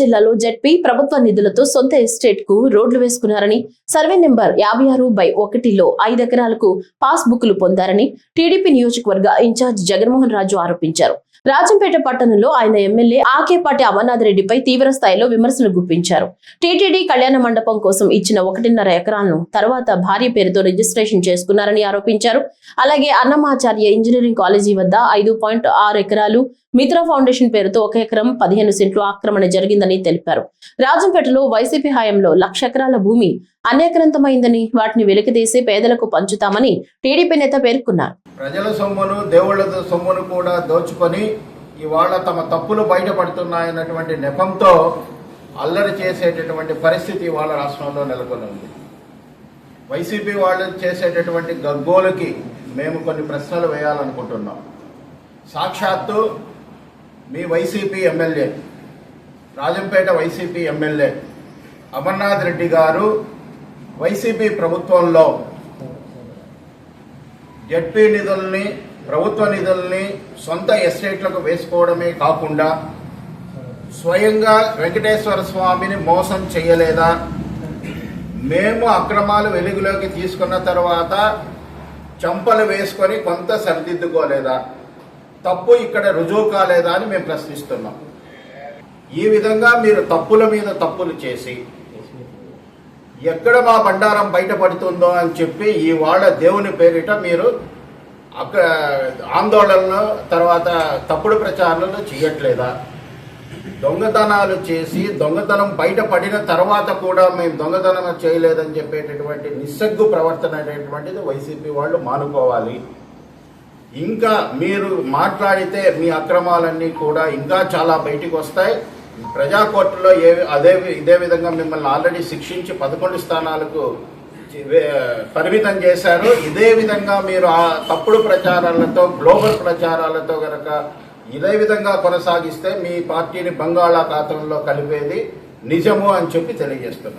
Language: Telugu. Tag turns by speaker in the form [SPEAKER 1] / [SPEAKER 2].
[SPEAKER 1] జిల్లాలో జెడ్పీ ప్రభుత్వ నిధులతో సొంత ఎస్టేట్ కు రోడ్లు వేసుకున్నారని, సర్వే నెంబర్ 56/1లో 5 ఎకరాలకు పాస్ బుక్లు పొందారని టీడీపీ నియోజకవర్గ ఇన్ఛార్జ్ జగన్మోహన్ రాజు ఆరోపించారు. రాజంపేట పట్టణంలో ఆయన ఎమ్మెల్యే ఆకేపాటి అమర్నాథ్ రెడ్డిపై తీవ్ర స్థాయిలో విమర్శలు గుప్పించారు. టీటీడీ కళ్యాణ మండపం కోసం ఇచ్చిన 1.5 ఎకరాలను తర్వాత భార్య పేరుతో రిజిస్ట్రేషన్ చేసుకున్నారని ఆరోపించారు. అలాగే అన్నమాచార్య ఇంజనీరింగ్ కాలేజీ వద్ద 5.6 ఎకరాలు, మిత్ర ఫౌండేషన్ పేరుతో 1 ఎకరం 15 సెంట్లు ఆక్రమణ జరిగిందని తెలిపారు. రాజంపేటలో వైసీపీ హయాంలో 1,00,000 ఎకరాల భూమి అన్యాక్రాంతమైందని, వాటిని వెలికితీసి పేదలకు పంచుతామని టీడీపీ నేత పేర్కొన్నారు.
[SPEAKER 2] ప్రజల సొమ్మును, దేవుళ్ల సొమ్మును కూడా దోచుకొని ఇవాళ తమ తప్పులు బయటపడుతున్నాయన్నటువంటి నెపంతో అల్లరి చేసేటటువంటి పరిస్థితి ఇవాళ రాష్ట్రంలో నెలకొని ఉంది. వైసీపీ వాళ్ళు చేసేటటువంటి గగ్గోలకి మేము కొన్ని ప్రశ్నలు వేయాలనుకుంటున్నాం. సాక్షాత్తు మీ వైసీపీ ఎమ్మెల్యే, రాజంపేట వైసీపీ ఎమ్మెల్యే అమర్నాథ్ రెడ్డి గారు వైసీపీ ప్రభుత్వంలో జెడ్పీ నిధుల్ని, ప్రభుత్వ నిధుల్ని సొంత ఎస్టేట్లకు వేసుకోవడమే కాకుండా స్వయంగా వెంకటేశ్వర స్వామిని మోసం చేయలేదా? మేము అక్రమాలు వెలుగులోకి తీసుకున్న తర్వాత చంపలు వేసుకొని కొంత సరిదిద్దుకోలేదా? తప్పు ఇక్కడ రుజువు కాలేదా అని మేము ప్రశ్నిస్తున్నాం. ఈ విధంగా మీరు తప్పుల మీద తప్పులు చేసి ఎక్కడ మా బండారం బయటపడుతుందో అని చెప్పి ఇవాళ దేవుని పేరిట మీరు ఆందోళనలు తర్వాత తప్పుడు ప్రచారాలను చేయట్లేదా? దొంగతనాలు చేసి దొంగతనం బయటపడిన తర్వాత కూడా మేము దొంగతనం చేయలేదని చెప్పేటటువంటి నిస్సగ్గు ప్రవర్తన అనేటువంటిది వైసీపీ వాళ్ళు మానుకోవాలి. ఇంకా మీరు మాట్లాడితే మీ అక్రమాలన్నీ కూడా ఇంకా చాలా బయటికి వస్తాయి. ప్రజా కోర్టులో ఇదే విధంగా మిమ్మల్ని ఆల్రెడీ శిక్షించి 11 స్థానాలకు పరిమితం చేశారు. ఇదే విధంగా మీరు ఆ తప్పుడు ప్రచారాలతో, గ్లోబల్ ప్రచారాలతో గనక ఇదే విధంగా కొనసాగిస్తే మీ పార్టీని బంగాళాఖాతంలో కలిపేది నిజము అని చెప్పి తెలియజేస్తున్నారు.